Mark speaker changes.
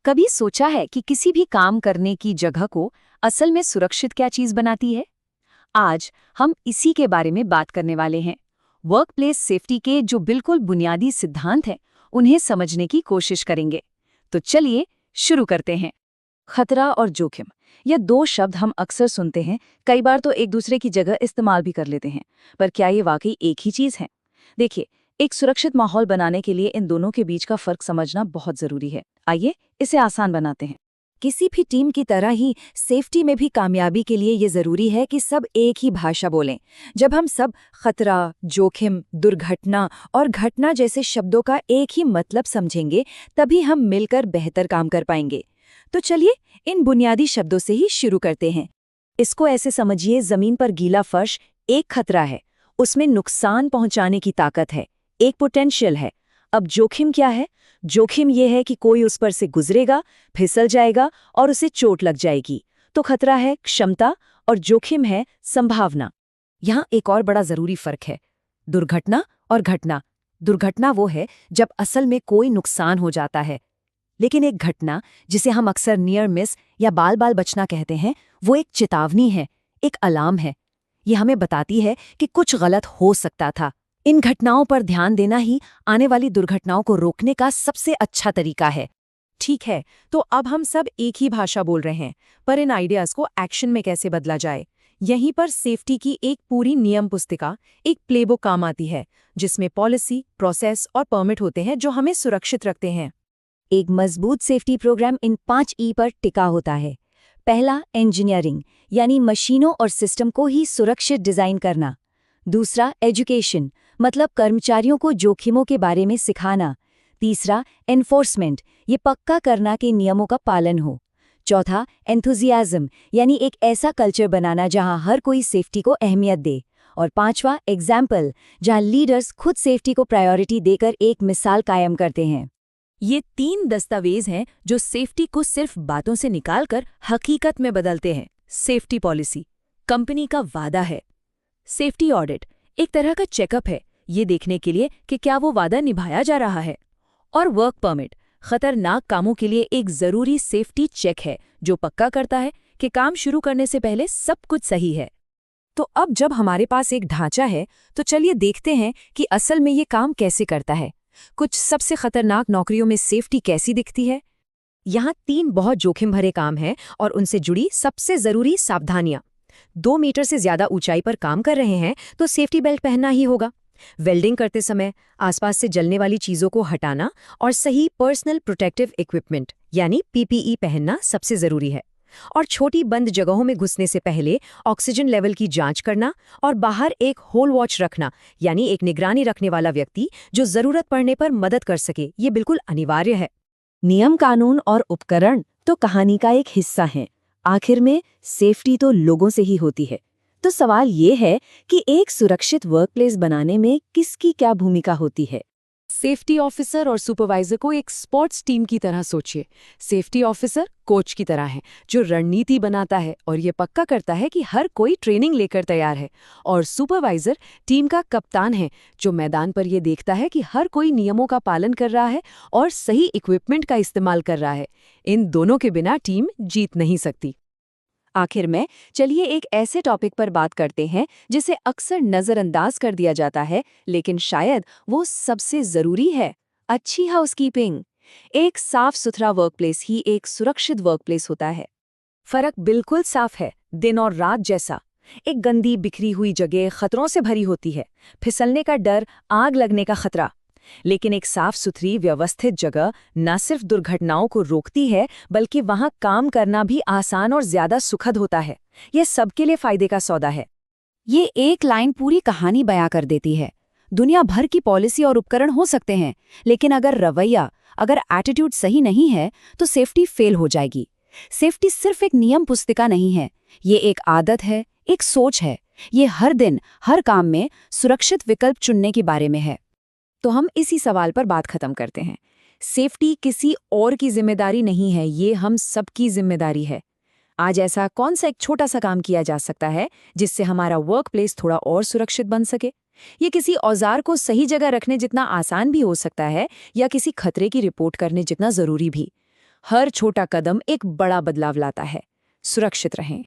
Speaker 1: कभी सोचा है कि किसी भी काम करने की जगह को असल में सुरक्षित क्या चीज बनाती है? आज हम इसी के बारे में बात करने वाले हैं। वर्कप्लेस सेफ्टी के जो बिल्कुल बुनियादी सिद्धांत हैं, उन्हें समझने की कोशिश करेंगे। तो चलिए शुरू करते हैं। खतरा और जोखिम, ये दो शब्द हम अक्सर सुनते हैं, कई बार तो एक दूसरे की जगह इस्तेमाल भी कर लेते हैं। पर क्या ये वाकई एक ही चीज है? देखिए, एक सुरक्षित माहौल बनाने के लिए इन दोनों के बीच का फर्क समझना बहुत जरूरी है। आइए इसे आसान बनाते हैं। किसी भी टीम की तरह ही सेफ्टी में भी कामयाबी के लिए ये जरूरी है कि सब एक ही भाषा बोलें। जब हम सब खतरा, जोखिम, दुर्घटना और घटना जैसे शब्दों का एक ही मतलब समझेंगे, तभी हम मिलकर बेहतर काम कर पाएंगे। तो चलिए इन बुनियादी शब्दों से ही शुरू करते हैं। इसको ऐसे समझिए, जमीन पर गीला फर्श एक खतरा है, उसमें नुकसान पहुंचाने की ताकत है, एक पोटेंशियल है। अब जोखिम क्या है? जोखिम यह है कि कोई उस पर से गुजरेगा, फिसल जाएगा और उसे चोट लग जाएगी। तो खतरा है क्षमता और जोखिम है संभावना। यहाँ एक और बड़ा जरूरी फर्क है, दुर्घटना और घटना। दुर्घटना वो है जब असल में कोई नुकसान हो जाता है, लेकिन एक घटना, जिसे हम अक्सर नियर मिस या बाल बाल बचना कहते हैं, वो एक चेतावनी है, एक अलार्म है। ये हमें बताती है कि कुछ गलत हो सकता था। इन घटनाओं पर ध्यान देना ही आने वाली दुर्घटनाओं को रोकने का सबसे अच्छा तरीका है। ठीक है, तो अब हम सब एक ही भाषा बोल रहे हैं, पर इन आइडियाज को एक्शन में कैसे बदला जाए? यहीं पर सेफ्टी की एक पूरी नियम पुस्तिका, एक प्लेबुक काम आती है, जिसमें पॉलिसी, प्रोसेस और परमिट होते हैं जो हमें सुरक्षित रखते हैं। एक मजबूत सेफ्टी प्रोग्राम इन 5 ई पर टिका होता है। पहला, इंजीनियरिंग, यानी मशीनों और सिस्टम को ही सुरक्षित डिजाइन करना। दूसरा, एजुकेशन, मतलब कर्मचारियों को जोखिमों के बारे में सिखाना। तीसरा, एनफोर्समेंट, ये पक्का करना कि नियमों का पालन हो। चौथा, एंथुजियाज्म, यानी एक ऐसा कल्चर बनाना जहां हर कोई सेफ्टी को अहमियत दे। और पांचवा, एग्जाम्पल, जहां लीडर्स खुद सेफ्टी को प्रायोरिटी देकर एक मिसाल कायम करते हैं। ये 3 दस्तावेज हैं जो सेफ्टी को सिर्फ बातों से निकालकर हकीकत में बदलते हैं। सेफ्टी पॉलिसी कंपनी का वादा है। सेफ्टी ऑडिट एक तरह का चेकअप है, ये देखने के लिए कि क्या वो वादा निभाया जा रहा है। और वर्क परमिट खतरनाक कामों के लिए एक जरूरी सेफ्टी चेक है, जो पक्का करता है कि काम शुरू करने से पहले सब कुछ सही है। तो अब जब हमारे पास एक ढांचा है, तो चलिए देखते हैं कि असल में ये काम कैसे करता है। कुछ सबसे खतरनाक नौकरियों में सेफ्टी कैसी दिखती है? यहाँ 3 बहुत जोखिम भरे काम हैं और उनसे जुड़ी सबसे जरूरी सावधानियां। 2 मीटर से ज्यादा ऊंचाई पर काम कर रहे हैं तो सेफ्टी बेल्ट पहनना ही होगा। वेल्डिंग करते समय आसपास से जलने वाली चीजों को हटाना और सही पर्सनल प्रोटेक्टिव इक्विपमेंट यानी पीपीई पहनना सबसे जरूरी है। और छोटी बंद जगहों में घुसने से पहले ऑक्सीजन लेवल की जांच करना और बाहर एक होल वॉच रखना, यानी एक निगरानी रखने वाला व्यक्ति जो जरूरत पड़ने पर मदद कर सके, ये बिल्कुल अनिवार्य है। नियम, कानून और उपकरण तो कहानी का एक हिस्सा हैं। आखिर में सेफ्टी तो लोगों से ही होती है। तो सवाल ये है कि एक सुरक्षित वर्कप्लेस बनाने में किसकी क्या भूमिका होती है? सेफ्टी ऑफिसर और सुपरवाइजर को एक स्पोर्ट्स टीम की तरह सोचिए। सेफ्टी ऑफिसर कोच की तरह है, जो रणनीति बनाता है और ये पक्का करता है कि हर कोई ट्रेनिंग लेकर तैयार है। और सुपरवाइजर टीम का कप्तान है, जो मैदान पर ये देखता है कि हर कोई नियमों का पालन कर रहा है और सही इक्विपमेंट का इस्तेमाल कर रहा है। इन दोनों के बिना टीम जीत नहीं सकती। आखिर में चलिए एक ऐसे टॉपिक पर बात करते हैं जिसे अक्सर नज़रअंदाज कर दिया जाता है, लेकिन शायद वो सबसे ज़रूरी है, अच्छी हाउसकीपिंग। एक साफ सुथरा वर्कप्लेस ही एक सुरक्षित वर्कप्लेस होता है। फर्क बिल्कुल साफ है, दिन और रात जैसा। एक गंदी बिखरी हुई जगह खतरों से भरी होती है, फिसलने का डर, आग लगने का खतरा। लेकिन एक साफ सुथरी व्यवस्थित जगह न सिर्फ दुर्घटनाओं को रोकती है, बल्कि वहां काम करना भी आसान और ज्यादा सुखद होता है। यह सबके लिए फायदे का सौदा है। ये एक लाइन पूरी कहानी बयां कर देती है। दुनिया भर की पॉलिसी और उपकरण हो सकते हैं, लेकिन अगर रवैया, अगर एटीट्यूड सही नहीं है, तो सेफ्टी फेल हो जाएगी। सेफ्टी सिर्फ एक नियम पुस्तिका नहीं है, ये एक आदत है, एक सोच है। ये हर दिन, हर काम में सुरक्षित विकल्प चुनने के बारे में है। तो हम इसी सवाल पर बात खत्म करते हैं। सेफ्टी किसी और की जिम्मेदारी नहीं है, ये हम सबकी जिम्मेदारी है। आज ऐसा कौन सा एक छोटा सा काम किया जा सकता है जिससे हमारा वर्कप्लेस थोड़ा और सुरक्षित बन सके? ये किसी औजार को सही जगह रखने जितना आसान भी हो सकता है, या किसी खतरे की रिपोर्ट करने जितना जरूरी भी। हर छोटा कदम एक बड़ा बदलाव लाता है। सुरक्षित रहें।